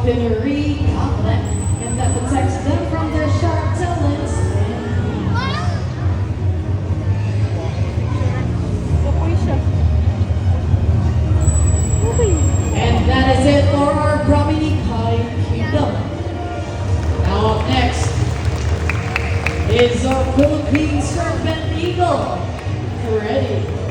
weaponry gauntlet and that protects them from their sharp talons. And that is it for our Brahmini Kai Kingdom. Now up next is our Philippine Serpent Eagle. Ready?